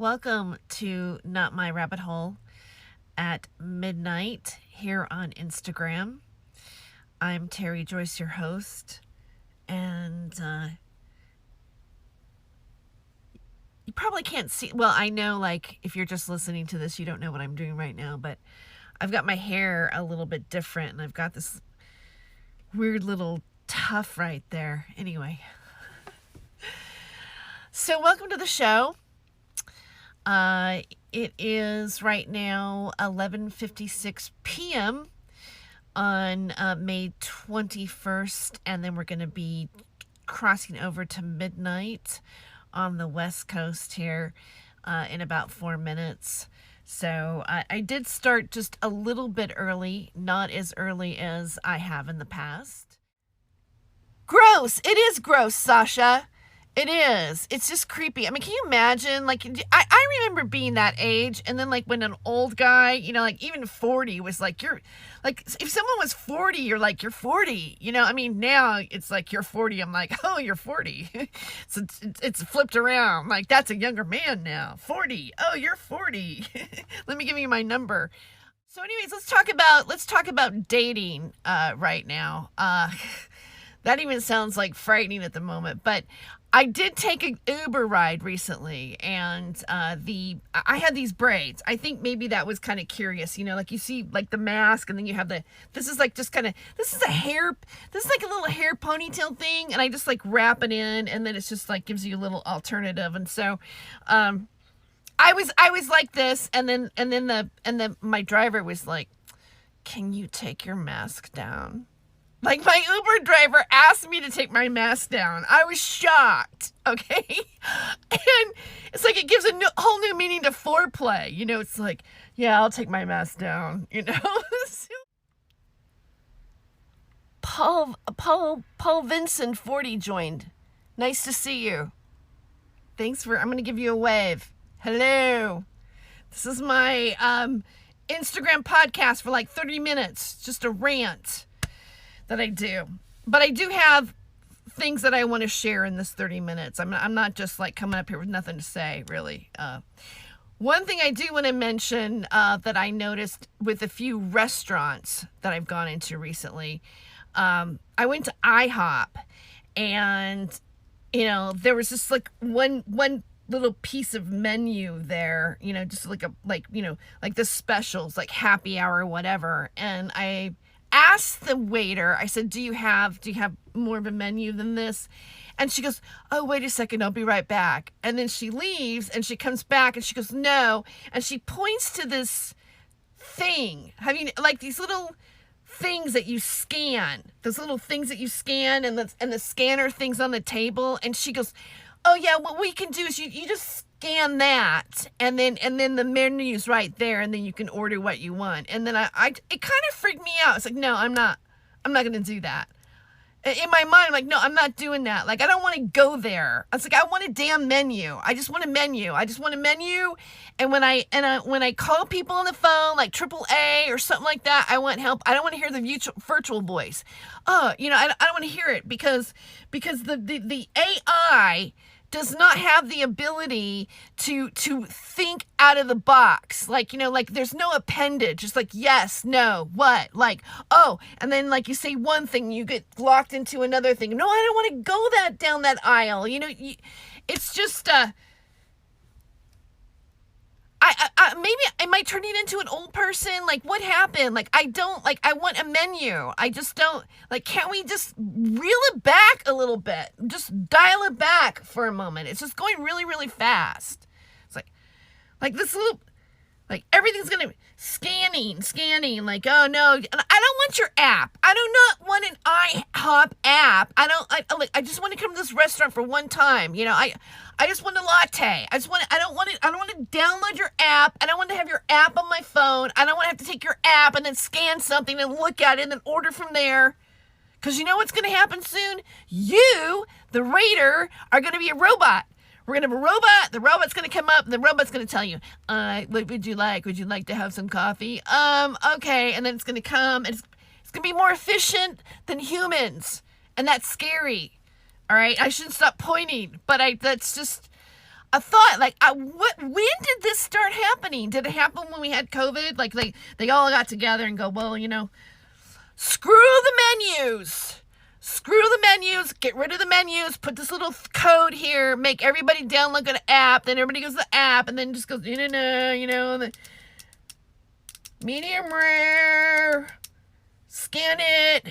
Welcome to Not My Rabbit Hole at midnight here on Instagram. I'm Tere Joyce, your host, and you probably can't see. Well, I know, like, if you're just listening to this, you don't know what I'm doing right now, but I've got my hair a little bit different, and I've got this weird little tuft right there. Anyway, so welcome to the show. It is right now 11:56 p.m. on May 21st, and then we're going to be crossing over to midnight on the West Coast here in about 4 minutes. So I did start just a little bit early, not as early as I have in the past. Gross! It is gross, Sasha. It is. It's just creepy. I mean, can you imagine? Like, I remember being that age, and then, like, when an old guy, like, even 40 was like, you're, like, if someone was 40, you're like, you're 40. I mean, now it's like, you're 40. I'm like, oh, you're 40. So it's flipped around. Like, that's a younger man now. 40. Oh, you're 40. Let me give you my number. So anyways, let's talk about dating right now. That even sounds like frightening at the moment, but I did take an Uber ride recently, and I had these braids. I think maybe that was kind of curious, like you see like the mask, and then you have this is like a little hair ponytail thing, and I just like wrap it in, and then it's just like gives you a little alternative. And so I was like this, and then my driver was like, "Can you take your mask down?" Like, my Uber driver asked me to take my mask down. I was shocked, okay? And it's like it gives a whole new meaning to foreplay. It's like, yeah, I'll take my mask down, Paul Vincent 40 joined. Nice to see you. I'm going to give you a wave. Hello. This is my Instagram podcast for like 30 minutes. Just a rant that I do, but I do have things that I want to share in this 30 minutes. I'm not just like coming up here with nothing to say, really. One thing I do want to mention that I noticed with a few restaurants that I've gone into recently. I went to IHOP, and there was just like one little piece of menu there, just like like the specials, like happy hour or whatever, and I asked the waiter, I said, do you have more of a menu than this? And she goes, oh, wait a second, I'll be right back. And then she leaves, and she comes back, and she goes, no. And she points to this thing, like these little things that you scan, and the scanner things on the table. And she goes, oh yeah, what we can do is you just scan that, and then the menu's right there, and then you can order what you want. And then it kind of freaked me out. It's like, no, I'm not going to do that. In my mind, I'm like, no, I'm not doing that. Like, I don't want to go there. I was like, I want a damn menu. I just want a menu. And when I call people on the phone, like AAA or something like that, I want help. I don't want to hear the virtual voice. I don't want to hear it because the AI does not have the ability to think out of the box. Like, like there's no appendage. It's like, yes, no, what, like, oh, and then like you say one thing, you get locked into another thing. No, I don't want to go down that aisle. It's just, maybe am I turning into an old person? Like, what happened? Like, I want a menu. I just don't, like, can't we just reel it back a little bit? Just dial it back for a moment. It's just going really, really fast. It's like this little, like, everything's going to scanning, like, oh no, I don't want your app. I do not want an IHOP app. I just want to come to this restaurant for one time. I just want a latte. I don't want to download your app. I don't want to have your app on my phone. I don't want to have to take your app and then scan something and look at it and then order from there. Because you know what's going to happen soon? You, the waiter, are going to be a robot. We're going to have a robot. The robot's going to come up, and the robot's going to tell you, what would you like? Would you like to have some coffee? Okay. And then it's going to come, and it's going to be more efficient than humans. And that's scary. All right. I shouldn't stop pointing, but that's just, a thought, like, when did this start happening? Did it happen when we had COVID? Like, they all got together and go, well, screw the menus. Screw the menus, get rid of the menus, put this little code here, make everybody download an app, then everybody goes to the app, and then just goes, the medium rare, scan it.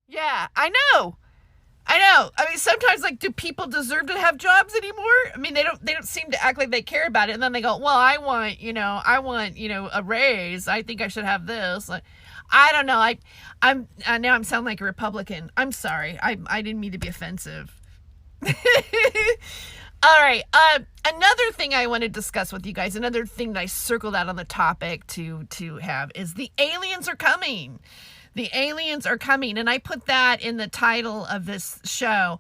Yeah, I know. I mean, sometimes, like, do people deserve to have jobs anymore? I mean, they don't seem to act like they care about it. And then they go, well, I want, a raise. I think I should have this. Like, I don't know. Now I'm sounding like a Republican. I'm sorry. I didn't mean to be offensive. All right. Another thing I want to discuss with you guys, another thing that I circled out on the topic to have is the aliens are coming. The aliens are coming, and I put that in the title of this show.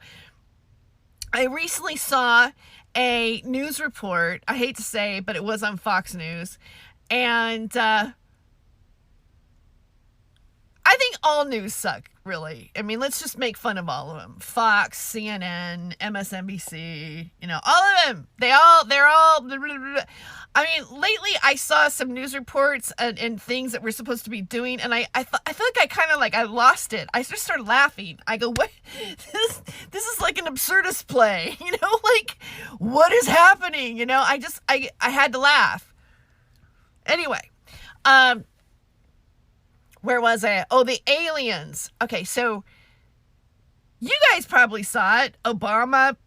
I recently saw a news report, I hate to say, but it was on Fox News, and I think all news suck, really. I mean, let's just make fun of all of them. Fox, CNN, MSNBC, all of them. They're all blah, blah, blah. I mean, lately I saw some news reports and things that we're supposed to be doing, and I feel like I lost it. I just started laughing. I go, what? This is like an absurdist play, like, what is happening? I had to laugh. Anyway, where was I? Oh, the aliens. Okay, so you guys probably saw it. Barack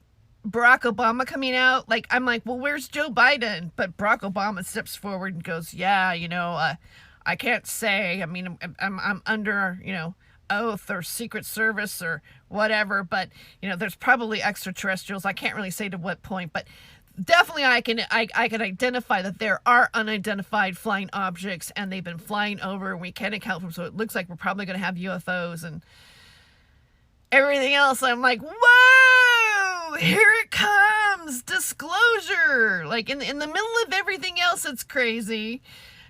Obama coming out. Like, I'm like, well, where's Joe Biden? But Barack Obama steps forward and goes, yeah, I can't say. I mean, I'm under, oath or Secret Service or whatever. But, there's probably extraterrestrials. I can't really say to what point, but definitely I can identify that there are unidentified flying objects, and they've been flying over, and we can't account for them. So it looks like we're probably going to have UFOs and everything else. I'm like, whoa, here it comes, disclosure. Like, in the middle of everything else that's crazy,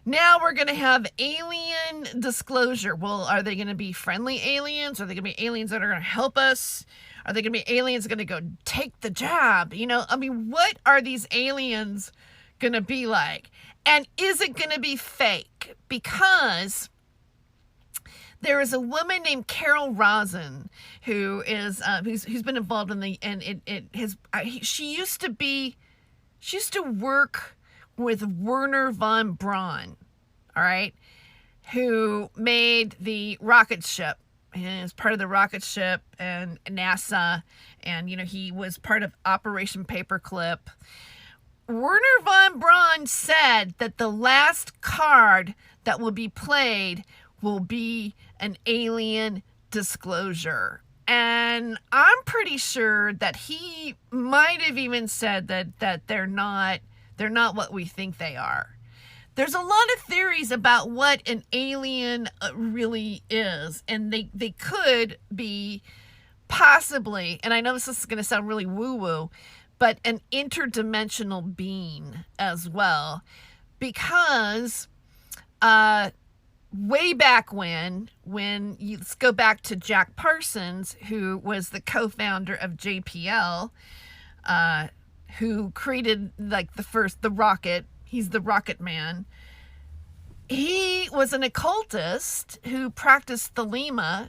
now we're going to have alien disclosure. Well, are they going to be friendly aliens? Are they going to be aliens that are going to help us? Are they going to be aliens going to go take the job? I mean, what are these aliens going to be like? And is it going to be fake? Because there is a woman named Carol Rosin who is who's been involved in she used to work with Werner von Braun, all right, who made the rocket ship. He is part of the rocket ship and NASA, and he was part of Operation Paperclip. Werner von Braun said that the last card that will be played will be an alien disclosure. And I'm pretty sure that he might have even said that they're not what we think they are. There's a lot of theories about what an alien really is, and they could be possibly, and I know this is going to sound really woo-woo, but an interdimensional being as well, because way back when let's go back to Jack Parsons, who was the co-founder of JPL, who created like the rocket. He's the rocket man. He was an occultist who practiced Thelema,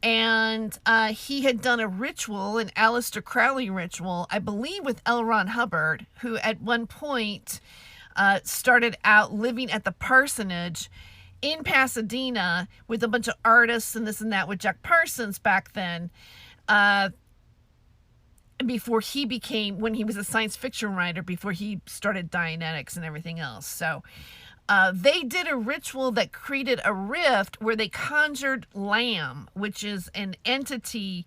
and he had done a ritual, an Aleister Crowley ritual, I believe with L. Ron Hubbard, who at one point started out living at the parsonage in Pasadena with a bunch of artists and this and that with Jack Parsons back then, before he became, when he was a science fiction writer, before he started Dianetics and everything else. So they did a ritual that created a rift where they conjured Lamb, which is an entity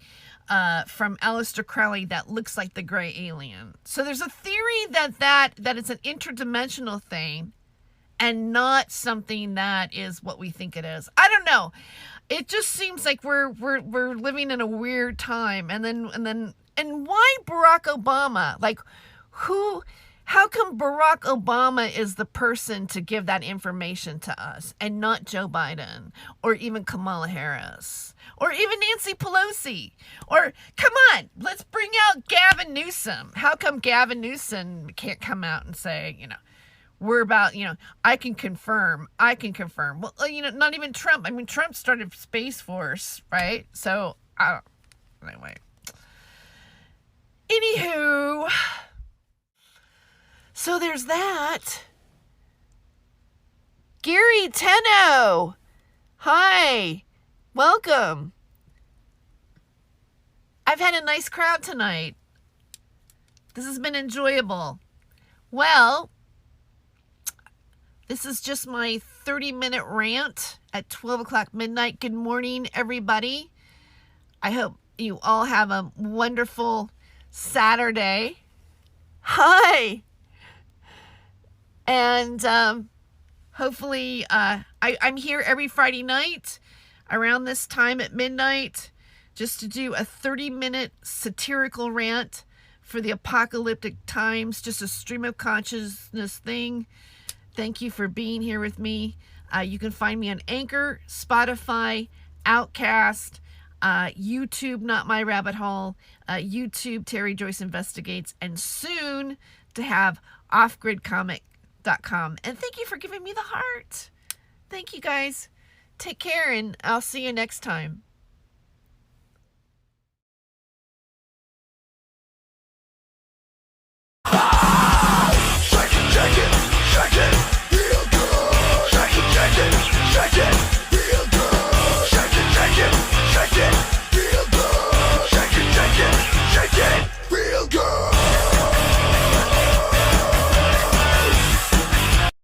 from Aleister Crowley that looks like the gray alien. So there's a theory that it's an interdimensional thing and not something that is what we think it is. I don't know. It just seems like we're living in a weird time. And why Barack Obama? Like, how How come Barack Obama is the person to give that information to us and not Joe Biden or even Kamala Harris or even Nancy Pelosi? Or, come on, let's bring out Gavin Newsom. How come Gavin Newsom can't come out and say, we're about, I can confirm. Well, not even Trump. I mean, Trump started Space Force, right? So, anyway. Anywho, so there's that. Gary Tenno. Hi. Welcome. I've had a nice crowd tonight. This has been enjoyable. Well, this is just my 30-minute rant at 12 o'clock midnight. Good morning, everybody. I hope you all have a wonderful Saturday. Hi. And hopefully I'm here every Friday night around this time at midnight just to do a 30-minute satirical rant for the apocalyptic times, just a stream of consciousness thing. Thank you for being here with me. You can find me on Anchor, Spotify, Outcast, YouTube, Not My Rabbit Hole, YouTube, Tere Joyce Investigates, and soon to have offgridcomic.com. And thank you for giving me the heart. Thank you, guys. Take care, and I'll see you next time.